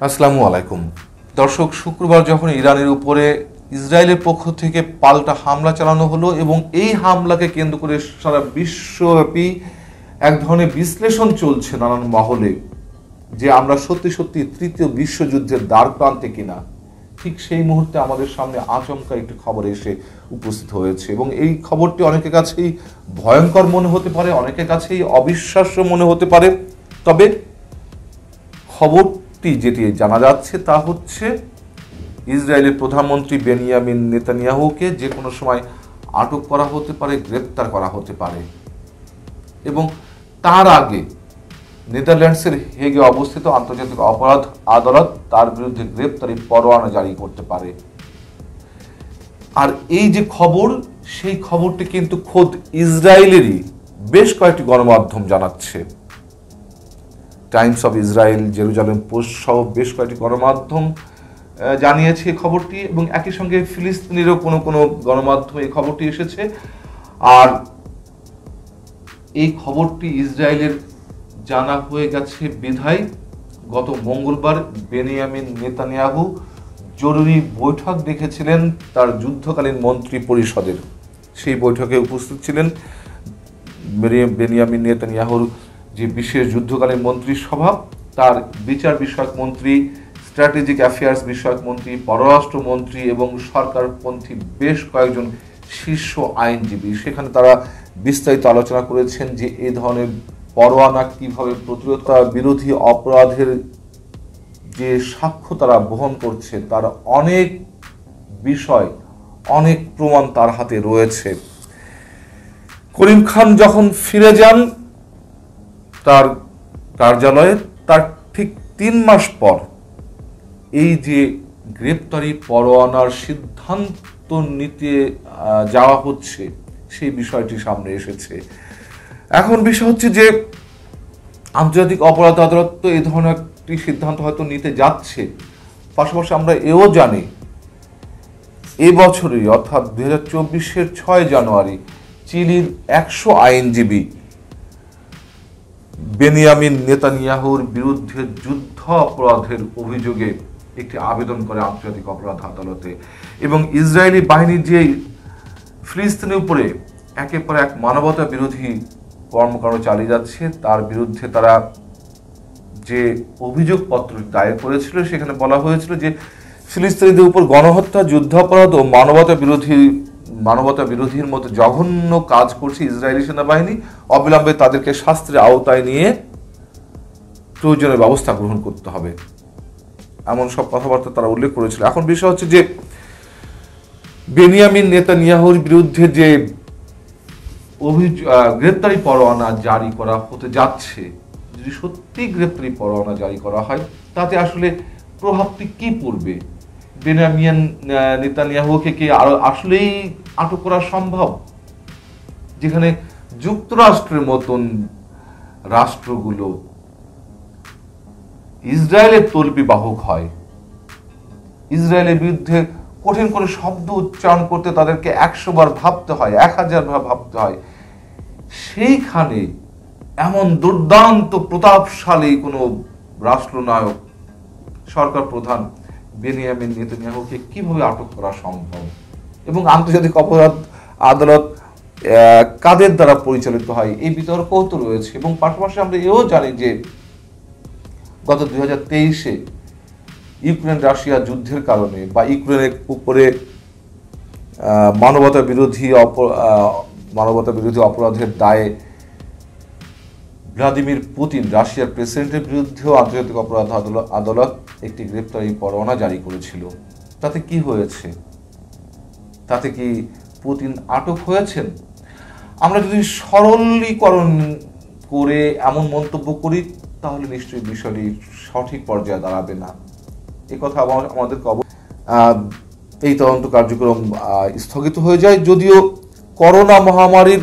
আসসালামু আলাইকুম দর্শক, শুক্রবার যখন ইরানের উপরে ইসরায়েলের পক্ষ থেকে পাল্টা হামলা চালানো হলো এবং এই হামলাকে কেন্দ্র করে সারা বিশ্বব্যাপী এক ধরনের বিশ্লেষণ চলছে নানান মহলে যে আমরা সত্যি সত্যি তৃতীয় বিশ্বযুদ্ধের দ্বার প্রান্তে কিনা, ঠিক সেই মুহূর্তে আমাদের সামনে আচমকা একটি খবর এসে উপস্থিত হয়েছে এবং এই খবরটি অনেকের কাছেই ভয়ঙ্কর মনে হতে পারে, অনেকের কাছেই অবিশ্বাস্য মনে হতে পারে। তবে খবরটি যেটি জানা যাচ্ছে তা হচ্ছে ইসরায়েলের প্রধানমন্ত্রী বেনিয়ামিন নেতানিয়াহুকে যে কোনো সময় আটক করা হতে পারে, গ্রেপ্তার করা হতে পারে এবং তার আগে নেদারল্যান্ডসের হেগে অবস্থিত আন্তর্জাতিক অপরাধ আদালত তার বিরুদ্ধে গ্রেপ্তারি পরোয়ানা জারি করতে পারে। আর এই যে খবর, সেই খবরটি কিন্তু খোদ ইসরায়েলেরই বেশ কয়েকটি গণমাধ্যম জানাচ্ছে। Times of Israel, Jerusalem post সহ বেশ কয়েকটি গণমাধ্যম জানিয়েছে এই খবরটি এবং একই সঙ্গে ফিলিস্তিনেরও কোনো কোনো গণমাধ্যমে এই খবরটি এসেছে। আর এই খবরটি ইসরায়েলের জানা হয়ে গেছে বিধায় গত মঙ্গলবার বেনিয়ামিন নেতানিয়াহু জরুরি বৈঠক ডেকেছিলেন তার যুদ্ধকালীন মন্ত্রী পরিষদের। সেই বৈঠকে উপস্থিত ছিলেন বেনিয়ামিন নেতানিয়াহুর যে বিশেষ যুদ্ধকালীন মন্ত্রিসভা, তার বিচার বিষয়ক মন্ত্রী, স্ট্র্যাটেজিক অ্যাফেয়ার্স বিষয়ক মন্ত্রী, পররাষ্ট্রমন্ত্রী এবং সরকারপন্থী বেশ কয়েকজন শীর্ষ আইনজীবী। সেখানে তারা বিস্তারিত আলোচনা করেছেন যে এই ধরনের পরোয়ানা কিভাবে প্রতিরোধ করা, বিরোধী অপরাধের যে সাক্ষ্য তারা বহন করছে তার অনেক বিষয়, অনেক প্রমাণ তার হাতে রয়েছে। করিম খান যখন ফিরে যান তার কার্যালয়ে, তার ঠিক 3 মাস পর এই যে গ্রেপ্তারি পরোয়ানার সিদ্ধান্ত নিতে যাওয়া হচ্ছে সেই বিষয়টি সামনে এসেছে। এখন বিষয় হচ্ছে যে আন্তর্জাতিক অপরাধ আদালত তো এই ধরনের একটি সিদ্ধান্ত হয়তো নিতে যাচ্ছে, পাশাপাশি আমরা এও জানি এবছরই অর্থাৎ 2024-এর 6 জানুয়ারি চিলির 100 আইনজীবী বেনিয়ামিন নেতানিয়াহুর বিরুদ্ধে যুদ্ধ অপরাধের অভিযোগে একটি আবেদন করে আন্তর্জাতিক অপরাধ আদালতে এবং ইসরায়েলি বাহিনী যে ফিলিস্তিনের উপরে একের পর এক মানবতা বিরোধী কর্মকাণ্ড চালিয়ে যাচ্ছে তার বিরুদ্ধে তারা যে অভিযোগপত্র দায়ের করেছিল সেখানে বলা হয়েছিল যে ফিলিস্তিনিদের উপর গণহত্যা, যুদ্ধাপরাধ ও মানবতা বিরোধীর মতো জঘন্য কাজ করছে ইসরায়েলি সেনাবাহিনী, অবিলম্বে তাদেরকে শাস্ত্রের আওতায় নিয়ে প্রয়োজনীয় ব্যবস্থা গ্রহণ করতে হবে, এমন সব কথাবার্তা তারা উল্লেখ করেছিল। এখন বিষয় হচ্ছে যে বেনিয়ামিন নেতানিয়াহুর বিরুদ্ধে যে গ্রেপ্তারি পরোয়ানা জারি করা হতে যাচ্ছে, যদি সত্যি গ্রেপ্তারি পরোয়ানা জারি করা হয় তাতে আসলে প্রভাবটি কি পড়বে? বেনিয়ামিন নেতানিয়াহুকে কি আসলেই আটক করা সম্ভব, যেখানে যুক্তরাষ্ট্রের মতন রাষ্ট্রগুলো ইসরায়েলের তলবি বাহক হয়, ইসরায়েলের বিরুদ্ধে কঠিন করে শব্দ উচ্চারণ করতে তাদেরকে 100 বার ভাবতে হয়, 1000 বার ভাবতে হয়, সেইখানে এমন দুর্দান্ত প্রতাপশালী কোনো রাষ্ট্রনায়ক, সরকার প্রধান বেনিয়ামিন নেতানিয়াহুকে কিভাবে আটক করা সম্ভব এবং আন্তর্জাতিক অপরাধ আদালত কাদের দ্বারা পরিচালিত হয়, এই বিতর্কও তো রয়েছে। এবং পাশাপাশি আমরা এও জানি যে গত 2023-এ ইউক্রেন রাশিয়া যুদ্ধের কারণে বা ইউক্রেনের উপরে মানবতা বিরোধী অপরাধের দায়ে ভ্লাদিমির পুতিন রাশিয়ার প্রেসিডেন্টের বিরুদ্ধেও আন্তর্জাতিক অপরাধ আদালত একটি গ্রেপ্তারি পরোয়ানা জারি করেছিল। তাতে কি হয়েছে? তাতে কি পুতিন আটক হয়েছেন? আমরা যদি সরলীকরণ করে এমন মন্তব্য করি তাহলে নিশ্চয়ই বিষয়টি সঠিক পর্যায়ে দাঁড়াবে না। এই কথা আমাদেরকে এই তদন্ত কার্যক্রম স্থগিত হয়ে যায়, যদিও করোনা মহামারীর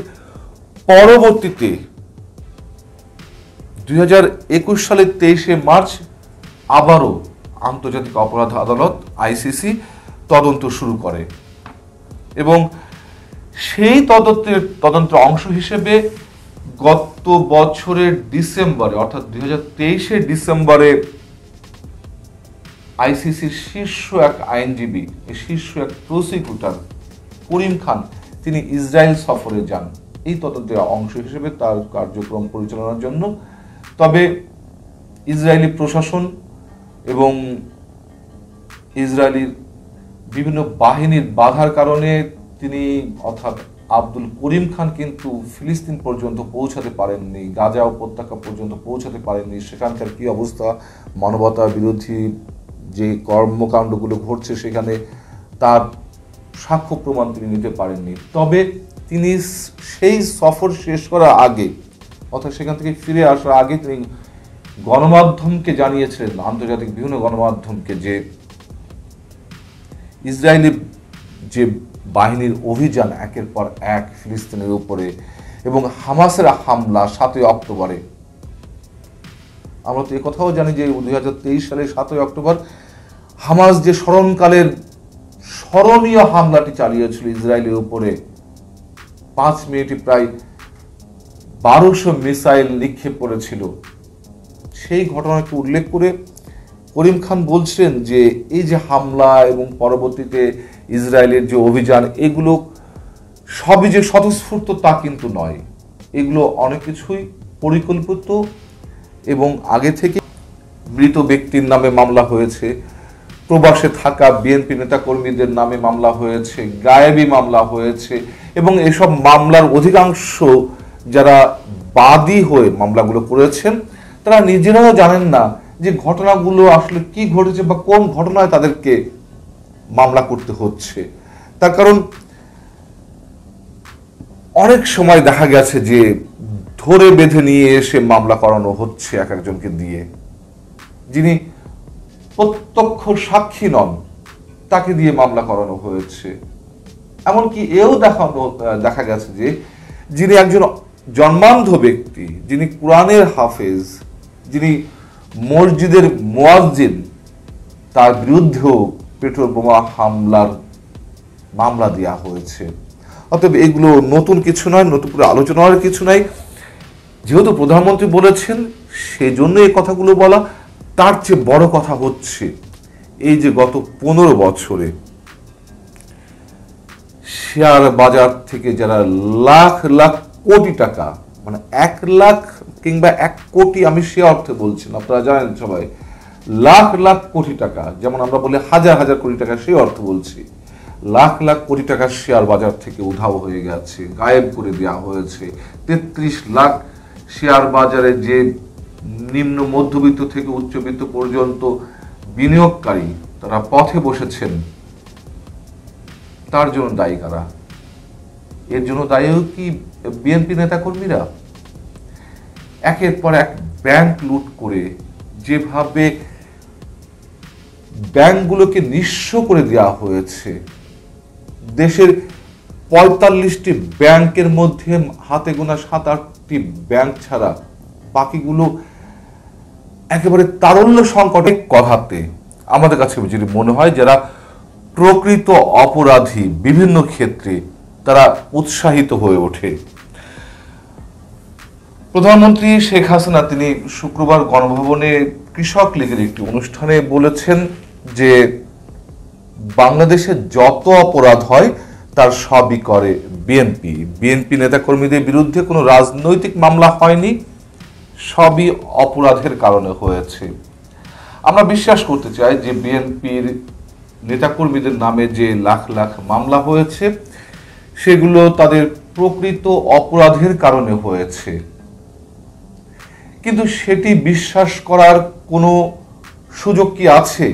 পরবর্তীতে 2021 সালের 23শে মার্চ আবারও আন্তর্জাতিক অপরাধ আদালত আইসিসি তদন্ত শুরু করে এবং সেই তদন্তের অংশ হিসেবে গত বছরের ডিসেম্বরে অর্থাৎ 2023-এর ডিসেম্বরে আইসিসির শীর্ষ এক আইনজীবী, শীর্ষ এক প্রসিকিউটর করিম খান, তিনি ইসরায়েল সফরে যান এই তদন্তের অংশ হিসেবে তার কার্যক্রম পরিচালনার জন্য। তবে ইসরায়েলি প্রশাসন এবং ইসরায়েলির বিভিন্ন বাহিনীর বাধার কারণে তিনি অর্থাৎ আব্দুল করিম খান কিন্তু ফিলিস্তিন পর্যন্ত পৌঁছাতে পারেননি, গাজা উপত্যকা পর্যন্ত পৌঁছাতে পারেননি। সেখানকার কি অবস্থা, মানবতা বিরোধী যে কর্মকাণ্ডগুলো ঘটছে সেখানে তার সাক্ষ্য প্রমাণ তিনি নিতে পারেননি। তবে তিনি সেই সফর শেষ করার আগে অর্থাৎ সেখান থেকে ফিরে আসার আগে তিনি গণমাধ্যমকে জানিয়েছিলেন, আন্তর্জাতিক বিভিন্ন গণমাধ্যমকে, যে ইসরায়েলি যে বাহিনীর অভিযান একের পর এক ফিলিস্তিনের উপরে এবং হামাসের হামলা 7ই অক্টোবরে, আমরা তো একথাও জানি যে 2023 সালের 7ই অক্টোবর হামাস যে স্মরণকালের স্মরণীয় হামলাটি চালিয়েছিল ইসরায়েলের উপরে, 5 মিনিটে প্রায় 1200 মিসাইল নিক্ষেপ করেছিল, সেই ঘটনাকে উল্লেখ করে করিম খান বলছেন যে এই যে হামলা এবং পরবর্তীতে ইসরায়েলের যে অভিযান, এগুলো সবই যে স্বতঃস্ফূর্ত তা কিন্তু নয়, এগুলো অনেক কিছুই পরিকল্পিত এবং আগে থেকে। মৃত ব্যক্তির নামে মামলা হয়েছে, প্রবাসে থাকা বিএনপি নেতাকর্মীদের নামে মামলা হয়েছে, গায়েবী মামলা হয়েছে এবং এসব মামলার অধিকাংশ যারা বাদী হয়ে মামলাগুলো করেছেন তারা নিজেরাও জানেন না যে ঘটনাগুলো আসলে কি ঘটেছে বা কোন ঘটনায় তাদেরকে মামলা করতে হচ্ছে। তার কারণ অনেক সময় দেখা গেছে যে ধরে বেঁধে নিয়ে এসে মামলা করানো হচ্ছে এক একজনকে দিয়ে, যিনি প্রত্যক্ষ সাক্ষী নন তাকে দিয়ে মামলা করানো হয়েছে। এমনকি এও দেখা গেছে যে যিনি একজন জন্মান্ধ ব্যক্তি, যিনি কোরআনের হাফেজ, যিনি মসজিদের মুয়াজ্জিন, তার বিরুদ্ধেও পেট্রোল বোমা হামলার মামলা দেওয়া হয়েছে। অতএব এগুলো নতুন কিছু নয়, নতুন করে আলোচনার কিছু নাই। যেহেতু প্রধানমন্ত্রী বলেছেন সেজন্য এই কথাগুলো বলা। তার চেয়ে বড় কথা হচ্ছে এই যে গত 15 বছরে শেয়ার বাজার থেকে যারা লাখ লাখ কোটি টাকা, মানে 1 লাখ কিংবা 1 কোটি, আমি সে অর্থে বলছি না, আপনারা জানেন সবাই, লাখ লাখ কোটি টাকা, যেমন আমরা বলি হাজার হাজার কোটি টাকা, সেই অর্থ বলছি, লাখ লাখ কোটি টাকা শেয়ার বাজার থেকে উধাও হয়ে গেছে, গায়েব করে দেওয়া হয়েছে। 33 লাখ শেয়ার বাজারে যে নিম্ন মধ্যবিত্ত থেকে উচ্চবিত্ত পর্যন্ত বিনিয়োগকারী তারা পথে বসেছেন, তার জন্য দায়ী কারা? এর জন্য দায়ী কি বিএনপি নেতাকর্মীরা? একের পর এক ব্যাংক লুট করে যেভাবে ব্যাংকগুলোকে নিঃস্ব করে দেওয়া হয়েছে, দেশের 45টি ব্যাংকের মধ্যে হাতে গোনা 7-8টি ব্যাংক ছাড়া বাকিগুলো একেবারে তারল্য সংকটে কথাতে আমাদের কাছে যেটি মনে হয় যারা প্রকৃত অপরাধী বিভিন্ন ক্ষেত্রে তারা উৎসাহিত হয়ে ওঠে। প্রধানমন্ত্রী শেখ হাসিনা তিনি শুক্রবার গণভবনে কৃষক লীগের একটি অনুষ্ঠানে বলেছেন যে বাংলাদেশে যত অপরাধ হয় তার সবই করে বিএনপি। বিএনপি নেতাকর্মীদের বিরুদ্ধে কোনো রাজনৈতিক মামলা হয়নি, সবই অপরাধের কারণে হয়েছে। আমরা বিশ্বাস করতে চাই যে বিএনপির নেতাকর্মীদের নামে যে লাখ লাখ মামলা হয়েছে সেগুলো তাদের প্রকৃত অপরাধের কারণে হয়েছে, কিন্তু সেটি বিশ্বাস করার কোনো সুযোগ কি আছে?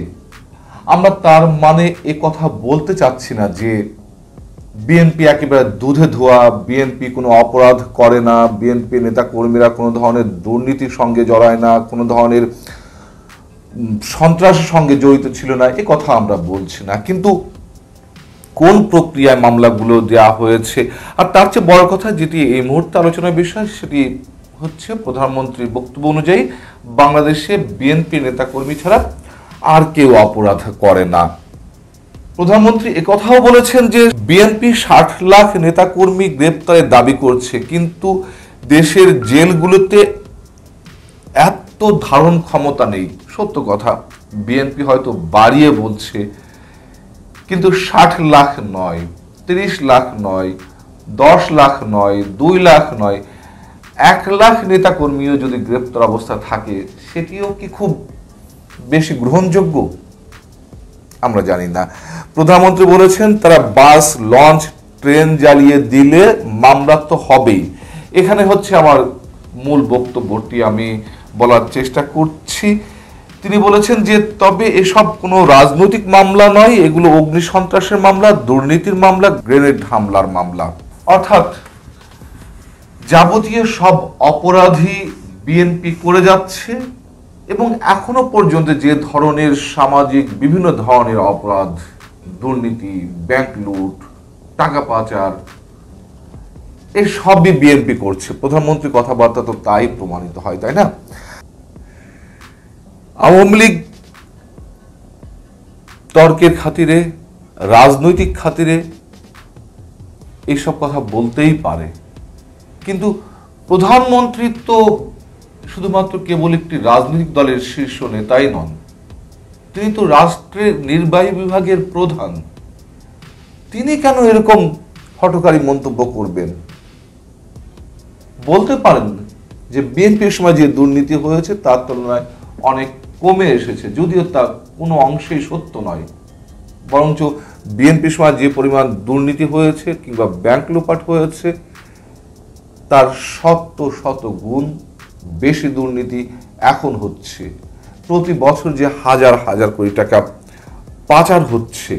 আমরা তার মানে এ কথা বলতে চাচ্ছি না যে বিএনপি একেবারে দুধে ধোয়া, বিএনপি কোনো অপরাধ করে না, বিএনপি নেতাকর্মীরা কোনো ধরনের দুর্নীতির সঙ্গে জড়ায় না, কোনো ধরনের সন্ত্রাসের সঙ্গে জড়িত ছিল না, এ কথা আমরা বলছি না। কিন্তু কোন প্রক্রিয়ায় মামলাগুলো দেওয়া হয়েছে, আর তার চেয়ে বড় কথা যেটি এই মুহূর্তে আলোচনার বিষয় সেটি হচ্ছে প্রধানমন্ত্রীর বক্তব্য অনুযায়ী বাংলাদেশে বিএনপি নেতাকর্মী ছাড়া আর কেউ অপরাধ করে না। প্রধানমন্ত্রী একথাও বলেছেন যে বিএনপি 60 লাখ নেতাকর্মী গ্রেপ্তারের দাবি করছে, কিন্তু দেশের জেলগুলোতে এত ধারণ ক্ষমতা নেই। সত্য কথা, বিএনপি হয়তো বাড়িয়ে বলছে, কিন্তু 60 লাখ নয়, 30 লাখ নয়, 10 লাখ নয়, 2 লাখ নয়, 1 লাখ নেতাকর্মীও যদি গ্রেপ্তার অবস্থা থাকে, সেটিও কি খুব বেশি গ্রহণযোগ্য? আমরা জানি না। প্রধানমন্ত্রী বলেছেন তারা বাস, লঞ্চ, ট্রেন জ্বালিয়ে দিলে মামলা তো হবেই। এখানে হচ্ছে আমার মূল বক্তব্যটি আমি বলার চেষ্টা করছি। তিনি বলেছেন যে তবে এসব কোনো রাজনৈতিক মামলা নয়, এগুলো অগ্নিসন্ত্রাসের মামলা, দুর্নীতির মামলা, গ্রেনেড হামলার মামলা। অর্থাৎ যাবতীয় সব অপরাধী বিএনপি করে যাচ্ছে এবং এখনো পর্যন্ত যে ধরনের সামাজিক বিভিন্ন ধরনের অপরাধ, দুর্নীতি, ব্যাংক লুট, টাকা পাচার, এই সবই বিএনপি করছে। প্রধানমন্ত্রীর কথাবার্তা তো তাই প্রমাণিত হয়, তাই না? আওয়ামী লীগ তর্কের খাতিরে, রাজনৈতিক খাতিরে এইসব কথা বলতেই পারে, কিন্তু প্রধানমন্ত্রী তো শুধুমাত্র কেবল একটি রাজনৈতিক দলের শীর্ষ নেতাই নন, তিনি তো রাষ্ট্রের নির্বাহী বিভাগের প্রধান। তিনি কেন এরকম হঠকারী মন্তব্য করবেন? বলতে পারেন যে বিএনপির সময় যে দুর্নীতি হয়েছে তার তুলনায় অনেক কমে এসেছে, যদিও তা কোনো অংশেই সত্য নয়, বরঞ্চ বিএনপির সময় যে পরিমাণ দুর্নীতি হয়েছে কিংবা ব্যাংক লুপাট হয়েছে তার শত শত গুণ বেশি দুর্নীতি এখন হচ্ছে। প্রতি বছর যে হাজার হাজার কোটি টাকা পাচার হচ্ছে,